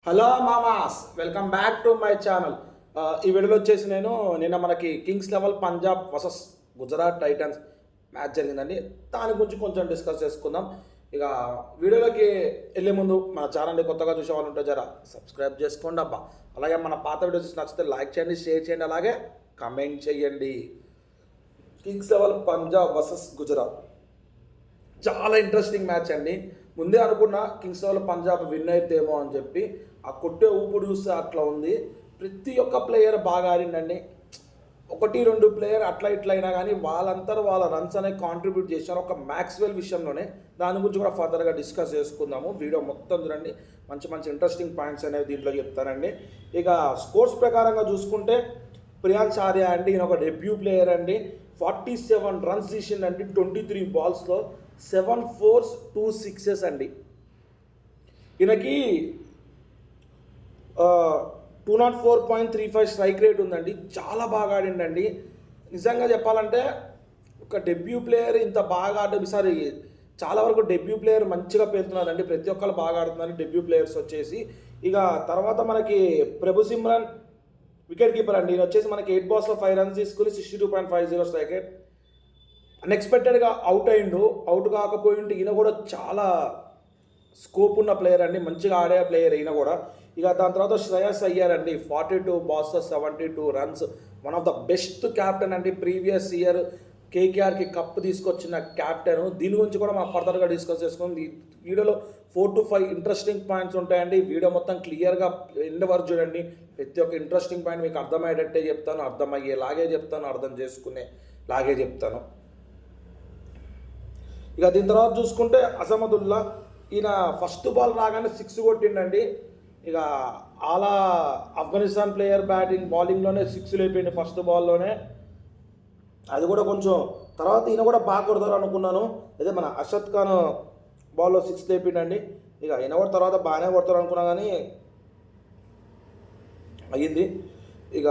Hello మామాస్, welcome back to my channel. ఈ వీడియోలో వచ్చేసి నిన్న మనకి kings eleven Punjab versus Gujarat titans match జరిగిందండి. దాని గురించి కొంచెం డిస్కస్ చేసుకుందాం. ఇక వీడియోలోకి వెళ్ళే ముందు మన ఛానల్ని కొత్తగా చూసే వాళ్ళు ఉంటే జరా సబ్స్క్రైబ్ చేసుకోండి అబ్బా. అలాగే మన పాత వీడియోస్ నచ్చితే లైక్ చేయండి, షేర్ చేయండి, అలాగే కమెంట్ చేయండి. Kings eleven Punjab versus Gujarat చాలా ఇంట్రెస్టింగ్ మ్యాచ్ అండి. ముందే అనుకున్నా కింగ్స్ లెవెల్ పంజాబ్ విన్ అయితేమో అని చెప్పి. ఆ కొట్టే ఊపుడు చూస్తే అట్లా ఉంది. ప్రతి ఒక్క ప్లేయర్ బాగా ఆడిండండి. ఒకటి రెండు ప్లేయర్ అట్లా ఇట్లా అయినా కానీ వాళ్ళంతా వాళ్ళ రన్స్ అనేవి కాంట్రిబ్యూట్ చేశారు ఒక మ్యాక్స్వెల్ విషయంలోనే. దాని గురించి కూడా ఫర్దర్గా డిస్కస్ చేసుకుందాము. వీడియో మొత్తం చూడండి, మంచి మంచి ఇంట్రెస్టింగ్ పాయింట్స్ అనేవి దీంట్లో చెప్తానండి. ఇక స్కోర్స్ ప్రకారంగా చూసుకుంటే ప్రియాంక్ చార్య అండి, ఈయన ఒక డెబ్యూ ప్లేయర్ అండి. 47 రన్స్ తీసిండండి 23 బాల్స్లో. 7 4s 2 6s అండి. ఈయనకి 204.35 స్ట్రైక్ రేట్ ఉందండి. చాలా బాగా ఆడిండండి. నిజంగా చెప్పాలంటే ఒక డెబ్యూ ప్లేయర్ ఇంత బాగా ఆడడం ఈసారి చాలా వరకు డెబ్యూ ప్లేయర్ మంచిగా పేరుతున్నారండి. ప్రతి ఒక్కరు బాగా ఆడుతున్నారు డెబ్యూ ప్లేయర్స్ వచ్చేసి. ఇక తర్వాత మనకి ప్రభు సిమ్రన్ వికెట్ కీపర్ అండి. ఈయన వచ్చేసి మనకి 8 balls 5 runs తీసుకుని 62.50 స్ట్రైక్ రేట్. అన్ఎక్స్పెక్టెడ్గా అవుట్ అయిండు. అవుట్ కాకపోయింటే ఈయన కూడా చాలా స్కోప్ ఉన్న ప్లేయర్ అండి, మంచిగా ఆడే ప్లేయర్ ఈయన కూడా. ఇక దాని తర్వాత శ్రేయస్ అయ్యర్ అండి, 42 balls 72 runs. One of the best captain అండి. ప్రీవియస్ ఇయర్ కేకేఆర్కి కప్ తీసుకొచ్చిన క్యాప్టెన్. దీని గురించి కూడా మనం ఫర్దర్గా డిస్కస్ చేసుకుందాం. ఈ వీడియోలో 4 to 5 ఇంట్రెస్టింగ్ పాయింట్స్ ఉంటాయండి. వీడియో మొత్తం క్లియర్గా ఎండ్ వరకు చూడండి. ప్రతి ఒక్క ఇంట్రెస్టింగ్ పాయింట్ మీకు అర్థమయ్యేటట్టే చెప్తాను, అర్థమయ్యేలాగే చెప్తాను, అర్థం చేసుకునేలాగే చెప్తాను. ఇక దీని తర్వాత చూసుకుంటే అసమదుల్లా, ఈయన ఫస్ట్ బాల్ రాగానే 6 కొట్టిండండి. ఇక అలా ఆఫ్ఘనిస్తాన్ ప్లేయర్ బౌలింగ్లోనే 6 లేపిండి ఫస్ట్ బాల్లోనే. అది కూడా కొంచెం తర్వాత ఈయన కూడా బాగా కొడతారు అనుకున్నాను. అదే మన అర్షద్ ఖాన్ బాల్లో 6 లేపిండండి. ఇక ఈయన కూడా తర్వాత బాగానే కొడతారు అనుకున్నా కానీ అయ్యింది. ఇక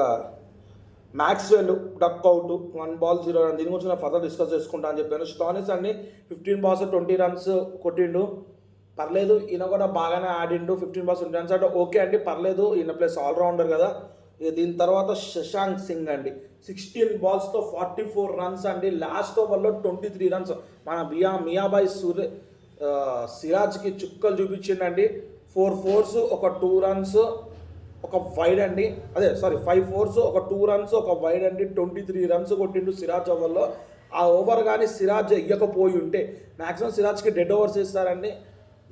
Maxwell duck out 1 ball 0 run. దీని గురించి నేను ఫర్దర్ డిస్కస్ చేసుకుంటా అని చెప్పాను. స్టానిస్ అండి 15 balls 20 runs కొట్టిండు. పర్లేదు, ఈయన కూడా బాగానే ఆడిండు. 15 balls 20 runs అంటే ఓకే అండి, పర్లేదు. ఈయన ప్లేస్ ఆల్రౌండర్ కదా. ఇక దీని తర్వాత శశాంక్ సింగ్ అండి 16 balls 44 runs అండి. లాస్ట్ ఓవర్లో 23 runs. మన మియాబాయ్ సిరాజ్కి చుక్కలు చూపించిండండి. 4 4s ఒక 2 runs ఒక వైడ్ అండి. 5 4s ఒక 2 runs ఒక వైడ్ అండి. 23 runs కొట్టిండు సిరాజ్ ఓవర్లో. ఆ ఓవర్ కానీ సిరాజ్ ఇవ్వకపోయి ఉంటే మ్యాక్సిమం సిరాజ్కి డెడ్ ఓవర్స్ ఇస్తారండి.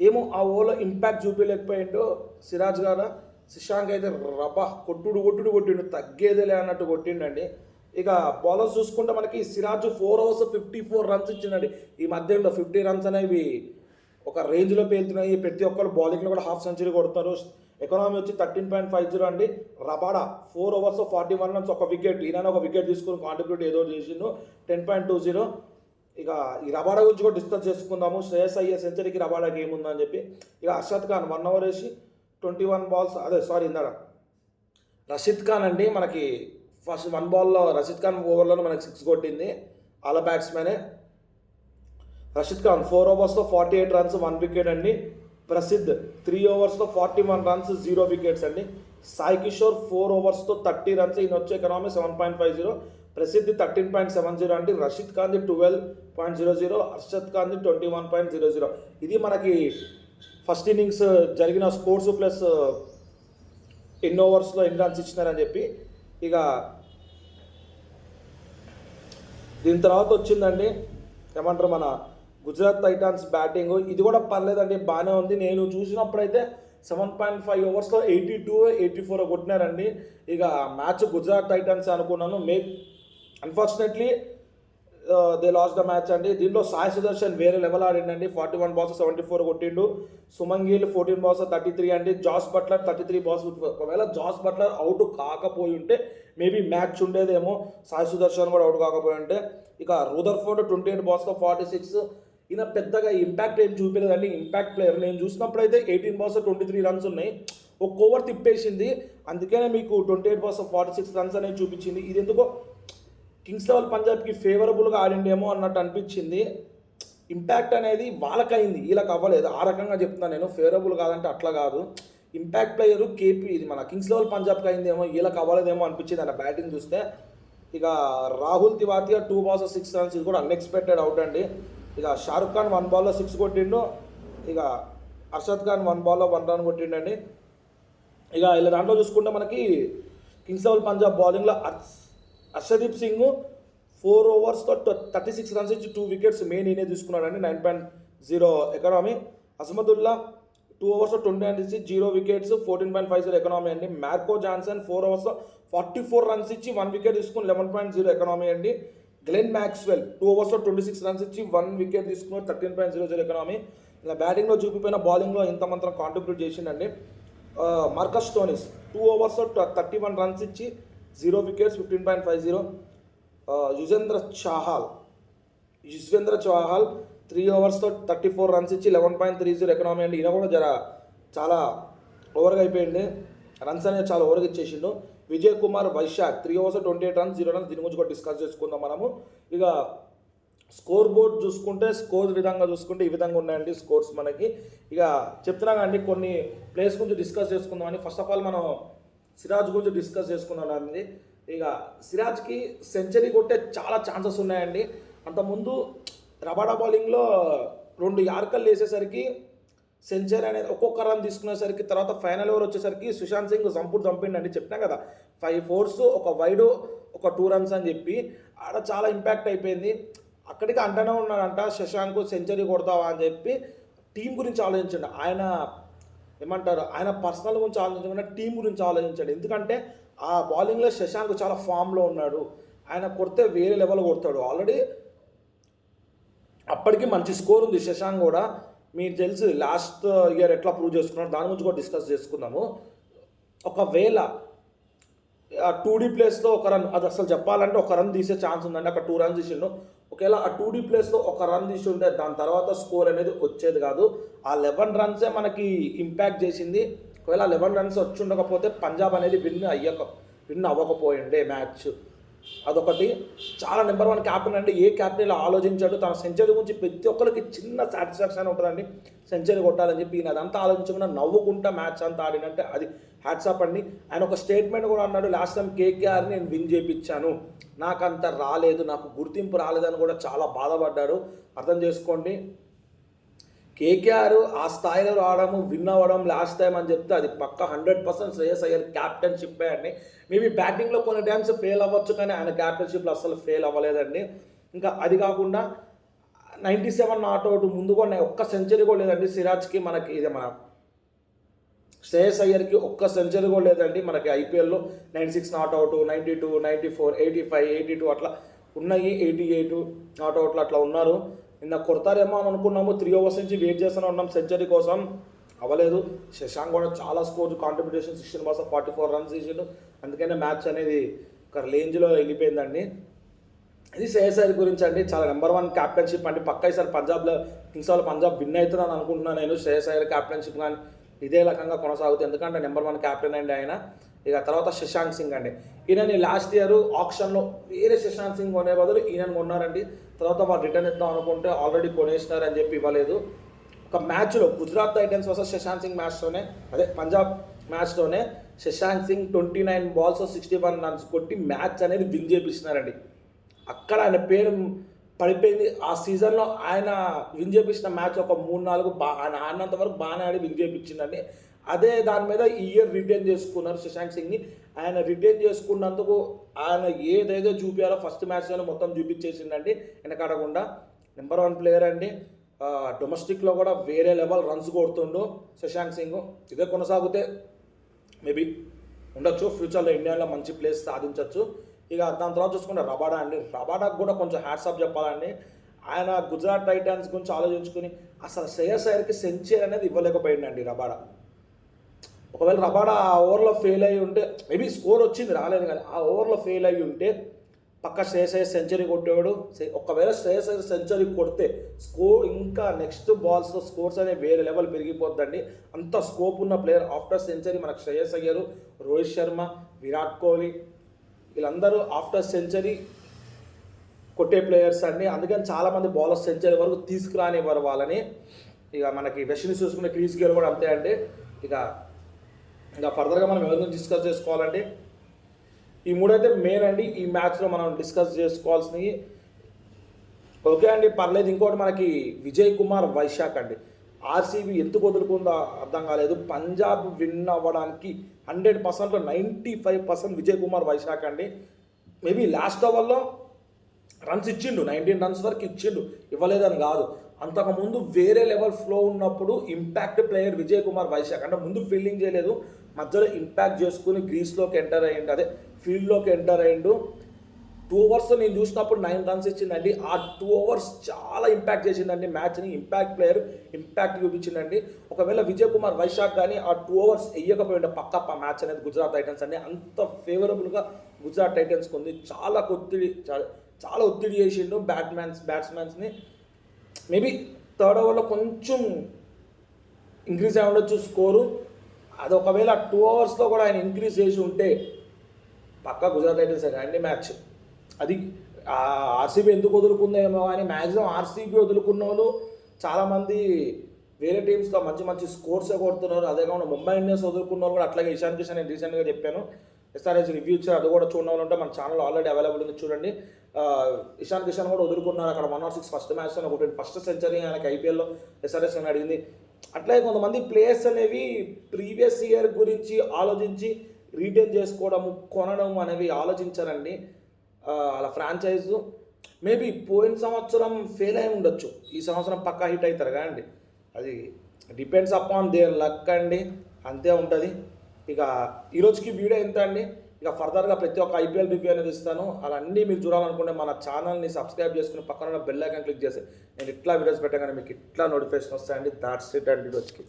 ఏమో ఆ ఓవర్లో ఇంపాక్ట్ చూపించలేకపోయిండు సిరాజ్ గారు. శశాంక్ అయితే కొట్టిండు, తగ్గేదేలే అన్నట్టు కొట్టిండండి. ఇక బౌలర్స్ చూసుకుంటే మనకి సిరాజ్ 4 overs 54 runs ఇచ్చిందండి. ఈ మధ్యలో 50 runs అనేవి ఒక రేంజ్లో పేలుతున్నాయి. ప్రతి ఒక్కరు బౌలింగ్లో కూడా హాఫ్ సెంచరీ కొడతారు. ఎకనామీ వచ్చి 13.50 అండి. రబాడా 4 overs 41 runs ఒక వికెట్. ఈయన ఒక వికెట్ తీసుకుని కాంట్రిబ్యూట్ ఏదో చేసిండు 10.20. ఇక ఈ రబాడా గురించి కూడా డిస్కస్ చేసుకుందాము. శ్రేయస్ అయ్యర్ సెంచరీకి రబాడాకి ఏముందని చెప్పి. ఇక అర్షద్ ఖాన్ 1 over వేసి 21 balls ఇందాక రషీద్ ఖాన్ అండి మనకి ఫస్ట్ 1 ball రషీద్ ఖాన్ ఓవర్లోనే మనకి 6 కొట్టింది. అలా బ్యాట్స్మెనే Rashid Khan 4 overs 48 runs 1 wicket అండి. ప్రసిద్ధ్ 3 overs 41 runs 0 wickets అండి. Sai Kishore 4 overs 30 runs. ఈయన వచ్చే ఎకనామీ 7.50. ప్రసిద్ధి 13.70 అండి. రషీద్ ఖాన్ది 12.00. అర్షద్ ఖాన్ది 21.00. ఇది మనకి ఫస్ట్ ఇన్నింగ్స్ జరిగిన స్కోర్స్ ప్లస్ ఎన్ని ఓవర్స్లో ఎన్ని రన్స్ ఇచ్చినారని చెప్పి. ఇక దీని తర్వాత వచ్చిందండి ఏమంటారు మన గుజరాత్ టైటాన్స్ బ్యాటింగ్. ఇది కూడా పర్లేదండి, బాగానే ఉంది. నేను చూసినప్పుడైతే 7.5 overs 82 84 కొట్టినారండి. ఇక మ్యాచ్ గుజరాత్ టైటన్స్ అనుకున్నాను. Unfortunately they last the match అండి. దీంట్లో సాయి సుదర్శన్ వేరే లెవెల్ ఆడిండండి. 41 balls 74 కొట్టిండు. సుమన్ గిల్ 14 balls 33 అండి. Jos Buttler 33 balls. ఒకవేళ జాస్ బట్లర్ అవుట్ కాకపోయి ఉంటే మేబీ మ్యాచ్ ఉండేదేమో. సాయి సుదర్శన్ కూడా అవుట్ కాకపోయి ఉంటే. ఇక రూదర్ఫోర్డ్ 28 balls 46. ఈయన పెద్దగా ఇంపాక్ట్ ఏం చూపించలేదండి. ఇంపాక్ట్ ప్లేయర్ నేను చూసినప్పుడైతే 18 balls 23 runs ఉన్నాయి. ఒక ఓవర్ తిప్పేసింది, అందుకనే మీకు 28 balls 46 runs అనేది చూపించింది. ఇది ఎందుకో కింగ్స్ లెవెల్ పంజాబ్కి ఫేవరబుల్గా ఆడిండేమో అన్నట్టు అనిపించింది. ఇంపాక్ట్ అనేది వాళ్ళకైంది, వీళ్ళకి అవ్వలేదు. ఆ రకంగా చెప్తున్నాను నేను. ఫేవరబుల్ కాదంటే అట్లా కాదు. ఇంపాక్ట్ ప్లేయరు కేపీ, ఇది మన కింగ్స్ లెవెల్ పంజాబ్కి అయిందేమో, వీళ్ళకి అవ్వలేదేమో అనిపించింది అన్న బ్యాటింగ్ చూస్తే. ఇక రాహుల్ తివాతియా 2 balls 6 runs, ఇది కూడా అన్ఎక్స్పెక్టెడ్ అవుట్ అండి. ఇక షారుఖ్ ఖాన్ 1 ball 6 కొట్టిండు. ఇక అర్షద్ ఖాన్ 1 ball 1 run కొట్టిండండి. ఇక ఇలా దాంట్లో చూసుకుంటే మనకి కింగ్స్ లెవెల్ పంజాబ్ బౌలింగ్లో హర్షదీప్ సింగ్ 4 overs 36 runs ఇచ్చి 2 wickets మెయిన్ ఈయనే తీసుకున్నాడండి. 9.0 ఎకనామీ. అసమదుల్లా 2 overs 20 runs ఇచ్చి 0 wickets 14.50 ఎకనామీ అండి. మార్కో జాన్సన్ 4 overs 44 runs ఇచ్చి 1 wicket తీసుకుని 11.0 ఎకనామీ అండి. గ్లెన్ మ్యాక్స్వెల్ 2 overs 26 runs ఇచ్చి 1 wicket తీసుకుని 13.00 ఎకనామీ. ఇలా బ్యాటింగ్లో చూపిపోయిన బౌలింగ్లో ఇంత మాత్రం కాంట్రిబ్యూట్ చేసిండండి. మార్కస్ స్టోనిస్ 2 overs 31 runs ఇచ్చి 0 wickets 15.50. Yuzvendra Chahal 3 overs 34 runs ఇచ్చి 11.30 ఎకనామీ అండి. ఈయన కూడా చాలా ఓవర్గా అయిపోయింది, రన్స్ అనేది చాలా ఓవర్గా ఇచ్చేసిండు. Vijay Kumar Vaishakh 3 overs 28 runs 0 runs, దీని గురించి కూడా డిస్కస్ చేసుకుందాం మనము. ఇక స్కోర్ బోర్డ్ చూసుకుంటే స్కోర్ విధంగా చూసుకుంటే ఈ విధంగా ఉన్నాయండి స్కోర్స్ మనకి. ఇక చెప్తున్నా అండి కొన్ని ప్లేయర్స్ గురించి డిస్కస్ చేసుకుందామని. ఫస్ట్ ఆఫ్ ఆల్ మనం సిరాజ్ గురించి డిస్కస్ చేసుకున్నాం అండి. ఇక సిరాజ్కి సెంచరీ కొట్టే చాలా ఛాన్సెస్ ఉన్నాయండి. అంతకుముందు రబాడా బౌలింగ్లో 2 యార్కర్లు వేసేసరికి సెంచరీ అనేది ఒక్కొక్క రన్ తీసుకునేసరికి తర్వాత ఫైనల్ ఓవర్ వచ్చేసరికి సుశాంత్ సింగ్ చంపిండండి. చెప్పినా కదా 5 fours ఒక వైడ్ ఒక 2 runs అని చెప్పి ఆడ చాలా ఇంపాక్ట్ అయిపోయింది. అక్కడికి అంటనే ఉన్నాడంట శశాంక్ సెంచరీ కొడతావా అని చెప్పి. టీం గురించి ఆలోచించండి, ఆయన ఏమంటారు, ఆయన పర్సనల్ గురించి ఆలోచించకుండా టీం గురించి ఆలోచించాడు. ఎందుకంటే ఆ బౌలింగ్లో శశాంక్ చాలా ఫామ్లో ఉన్నాడు, ఆయన కొడితే వేరే లెవెల్ కొడతాడు. ఆల్రెడీ అప్పటికి మంచి స్కోర్ ఉంది శశాంక్ కూడా. మీకు తెలుసు లాస్ట్ ఇయర్ ఎట్లా ప్రూవ్ చేసుకున్నాడు, దాని గురించి కూడా డిస్కస్ చేసుకుందాము. ఒకవేళ 2D ప్లేస్లో ఒక రన్, అది అసలు చెప్పాలంటే ఒక రన్ తీసే ఛాన్స్ ఉందండి. అక్కడ 2 runs తీసిండు. ఒకవేళ ఆ 2D ప్లేస్లో ఒక రన్ తీసి ఉంటే దాని తర్వాత స్కోర్ అనేది వచ్చేది కాదు. ఆ 11 runsే మనకి ఇంపాక్ట్ చేసింది. ఒకవేళ 11 runs వచ్చి ఉండకపోతే పంజాబ్ అనేది విన్ అవ్వకపోయిండే మ్యాచ్. అదొకటి. చాలా నెంబర్ 1 క్యాప్టెన్ అండి. ఏ క్యాప్టెన్ ఇలా ఆలోచించాడు, తన సెంచరీ గురించి ప్రతి ఒక్కరికి చిన్న సాటిస్ఫాక్షన్ ఉంటుందండి, సెంచరీ కొట్టాలని చెప్పి. ఈయన అదంతా ఆలోచించకుండా నవ్వుకుంటా మ్యాచ్ అంతా ఆడినంటే అది హ్యాట్సాప్ అండి. ఆయన ఒక స్టేట్మెంట్ కూడా అన్నాడు, లాస్ట్ టైం కేకేఆర్ నేను విన్ చేయించాను, నాకు అంత రాలేదు, నాకు గుర్తింపు రాలేదని కూడా చాలా బాధపడ్డాడు. అర్థం చేసుకోండి, కేకేఆర్ ఆ స్థాయిలో రావడము విన్ అవ్వడం లాస్ట్ టైం అని చెప్తే అది పక్క 100% శ్రేయస్ అయ్యర్ క్యాప్టెన్షిప్పే అండి. మేబీ బ్యాటింగ్లో కొన్ని టైమ్స్ ఫెయిల్ అవ్వచ్చు, కానీ ఆయన క్యాప్టెన్షిప్లో అస్సలు ఫెయిల్ అవ్వలేదండి. ఇంకా అది కాకుండా 97 నాట్అవుట్ ముందు కూడా ఒక్క సెంచరీ కూడా లేదండి సిరాజ్కి. మనకి ఇది మన శ్రేయస్ అయ్యర్కి ఒక్క సెంచరీ కూడా లేదండి. మనకి ఐపీఎల్లో 96 నాట్అవుట్, 92, 94, 85, 82 అట్లా ఉన్నాయి. 88 నాట్అవుట్లు అట్లా ఉన్నారు. నిన్న కొడతారేమో అని అనుకున్నాము, 3 overs నుంచి వెయిట్ చేస్తూనే ఉన్నాం సెంచరీ కోసం, అవ్వలేదు. శశాంక్ కూడా చాలా స్కోర్ కాంట్రిబ్యూషన్ 16 balls 44 runs ఇచ్చిండు. అందుకనే మ్యాచ్ అనేది ఒక రేంజ్లో వెళ్ళిపోయిందండి. ఇది శ్రేయస్ అయ్యర్ గురించి అండి. చాలా నెంబర్ 1 క్యాప్టెన్షిప్ అండి. పక్క ఈసారి పంజాబ్లో కింగ్స్ లెవెల్ పంజాబ్ విన్ అవుతున్నాను అనుకుంటున్నాను నేను. శ్రేయస్ అయ్యర్ క్యాప్టెన్షిప్ కానీ ఇదే రకంగా కొనసాగుతుంది, ఎందుకంటే నెంబర్ 1 క్యాప్టెన్ అండి ఆయన. ఇక తర్వాత శశాంక్ సింగ్ అండి. ఈయనని లాస్ట్ ఇయర్ ఆప్షన్లో వేరే శశాంక్ సింగ్ కొనే బదులు ఈయనని కొన్నారండి. తర్వాత వాళ్ళు రిటర్న్ ఇద్దాం అనుకుంటే ఆల్రెడీ కొనేసినారు అని చెప్పి ఇవ్వలేదు. ఒక మ్యాచ్లో గుజరాత్ టైటన్స్ వర్సెస్ శశాంక్ సింగ్ మ్యాచ్లోనే, అదే పంజాబ్ మ్యాచ్లోనే శశాంక్ సింగ్ 29 balls 61 runs కొట్టి మ్యాచ్ అనేది విన్ చేపిస్తున్నారండి. అక్కడ ఆయన పేరు పడిపోయింది. ఆ సీజన్లో ఆయన విన్ చేపించిన మ్యాచ్ ఒక 3-4 ఆయన ఆడినంత వరకు బాగానే ఆడి విన్ చేపించిందండి. అదే దాని మీద ఈ ఇయర్ రిటైన్ చేసుకున్నారు శశాంక్ సింగ్ని. ఆయన రిటైన్ చేసుకున్నందుకు ఆయన ఏదైతే చూపించారో ఫస్ట్ మ్యాచ్లోనే మొత్తం చూపించేసిందండి వెనకాడకుండా. నెంబర్ 1 ప్లేయర్ అండి. డొమెస్టిక్లో కూడా వేరే లెవెల్ రన్స్ కొడుతుండు శశాంక్ సింగ్. ఇదే కొనసాగితే మేబీ ఉండొచ్చు, ఫ్యూచర్లో ఇండియాలో మంచి ప్లేస్ సాధించవచ్చు. ఇక దాని తర్వాత చూసుకుంటే రబాడా అండి. రబాడాకు కూడా కొంచెం హ్యాట్సాప్ చెప్పాలండి. ఆయన గుజరాత్ టైటన్స్ గురించి ఆలోచించుకుని అసలు శ్రేయస్ అయ్యర్కి సెంచరీ అనేది ఇవ్వలేకపోయిందండి రబాడా. ఒకవేళ రబాడా ఆ ఓవర్లో ఫెయిల్ అయ్యి ఉంటే, మేబీ స్కోర్ వచ్చింది రాలేదు, కానీ ఆ ఓవర్లో ఫెయిల్ అయ్యి ఉంటే పక్క శ్రేయస్ అయ్యర్ సెంచరీ కొట్టేవాడు. ఒకవేళ శ్రేయస్ అయ్యర్ సెంచరీ కొడితే స్కోర్ ఇంకా నెక్స్ట్ బాల్స్లో స్కోర్స్ అనేవి వేరే లెవెల్ పెరిగిపోద్దండి. అంత స్కోప్ ఉన్న ప్లేయర్ ఆఫ్టర్ సెంచరీ మనకు శ్రేయస్ అయ్యర్, రోహిత్ శర్మ, విరాట్ కోహ్లీ వీళ్ళందరూ ఆఫ్టర్ సెంచరీ కొట్టే ప్లేయర్స్ అండి. అందుకని చాలామంది బౌలర్స్ సెంచరీ వరకు తీసుకురానివ్వరు వాళ్ళని. ఇక మనకి వెస్ట్ ఇండీస్ చూసుకునే క్రీస్ గేల్ కూడా అంతే అండి. ఇక ఇంకా ఫర్దర్గా మనం ఎవరి గురించి డిస్కస్ చేసుకోవాలంటే ఈ మూడైతే మెయిన్ అండి ఈ మ్యాచ్లో మనం డిస్కస్ చేసుకోవాల్సినవి. ఓకే అండి, పర్లేదు. ఇంకోటి మనకి విజయ్ కుమార్ వైశాఖ్ అండి, ఆర్సీబీ ఎందుకు వదులుకుందో అర్థం కాలేదు. పంజాబ్ విన్ అవ్వడానికి 100%లో 95% విజయ్ కుమార్ వైశాఖ్ అండి. మేబీ లాస్ట్ ఓవర్లో రన్స్ ఇచ్చిండు, 19 రన్స్ వరకు ఇచ్చిండు, ఇవ్వలేదని కాదు. అంతకుముందు వేరే లెవెల్ ఫ్లో ఉన్నప్పుడు ఇంపాక్ట్ ప్లేయర్ విజయ్ కుమార్ వైశాఖ్. అంటే ముందు ఫీల్డింగ్ చేయలేదు, మధ్యలో ఇంపాక్ట్ చేసుకుని గ్రీస్లోకి ఎంటర్ అయ్యిండు, అదే ఫీల్డ్లోకి ఎంటర్ అయ్యిండు. 2 overs నేను చూసినప్పుడు 9 రన్స్ ఇచ్చిందండి. ఆ 2 overs చాలా ఇంపాక్ట్ చేసిందండి మ్యాచ్ని. ఇంపాక్ట్ ప్లేయర్ ఇంపాక్ట్ చూపించిందండి. ఒకవేళ విజయ్ కుమార్ వైశాఖ్ కానీ ఆ 2 overs వేయకపోయింటే పక్క మ్యాచ్ అనేది గుజరాత్ టైటన్స్ అండి. అంత ఫేవరబుల్గా గుజరాత్ టైటన్స్కి ఉంది. చాలా ఒత్తిడి చేసిండు బ్యాట్స్మెన్స్ని. మేబీ థర్డ్ ఓవర్లో కొంచెం ఇంక్రీజ్ అయి ఉండొచ్చు స్కోరు. అది ఒకవేళ 2 oversలో కూడా ఆయన ఇంక్రీజ్ చేసి ఉంటే పక్కా గుజరాత్ టైటన్స్ అండి మ్యాచ్. అది ఆర్సీబీ ఎందుకు వదులుకుందేమో కానీ మ్యాక్సిమం ఆర్సీబీ వదులుకున్న వాళ్ళు చాలామంది వేరే టీమ్స్లో మంచి స్కోర్సే కొడుతున్నారు. అదే కాకుండా ముంబై ఇండియన్స్ వదులుకున్న వాళ్ళు కూడా అట్లాగే ఇషాన్ కిషన్ నేను రీసెంట్గా చెప్పాను, ఎస్ఆర్హెచ్ రివ్యూ ఇచ్చారు, అది కూడా చూడాలి ఉంటే మన ఛానల్ ఆల్రెడీ అవైలబుల్ ఉంది చూడండి. ఇషాన్ కిషన్ కూడా వదులుకున్నారు అక్కడ 106 ఫస్ట్ మ్యాచ్లో, ఒకటి ఫస్ట్ సెంచరీ ఆయనకి ఐపీఎల్లో ఎస్ఆర్హెచ్ అని అడిగింది. అట్లాగే కొంతమంది ప్లేయర్స్ అనేవి ప్రీవియస్ ఇయర్ గురించి ఆలోచించి రీటైన్ చేసుకోవడము, కొనడం అనేవి ఆలోచించారండి. అలా ఫ్రాంచైజ్ మేబీ పోయిన సంవత్సరం ఫెయిల్ అయి ఉండొచ్చు, ఈ సంవత్సరం పక్కా హిట్ అవుతారు కదండి. అది డిపెండ్స్ అపాన్ దేర్ లక్ అండి, అంతే ఉంటుంది. ఇక ఈరోజుకి వీడియో ఎంత అండి. ఇక ఫర్దర్గా ప్రతి ఒక్క ఐపీఎల్ రివ్యూ అనేది ఇస్తాను. అలా అన్నీ మీరు చూడాలనుకుంటే మన ఛానల్ని సబ్స్క్రైబ్ చేసుకుని పక్కన ఉన్న బెల్ ఐకాన్ క్లిక్ చేసి నేను ఇట్లా వీడియోస్ పెట్టగానే మీకు ఇట్లా నోటిఫికేషన్ వస్తాయండి. దాట్స్ ఇట్ అండి ఈరోజుకి.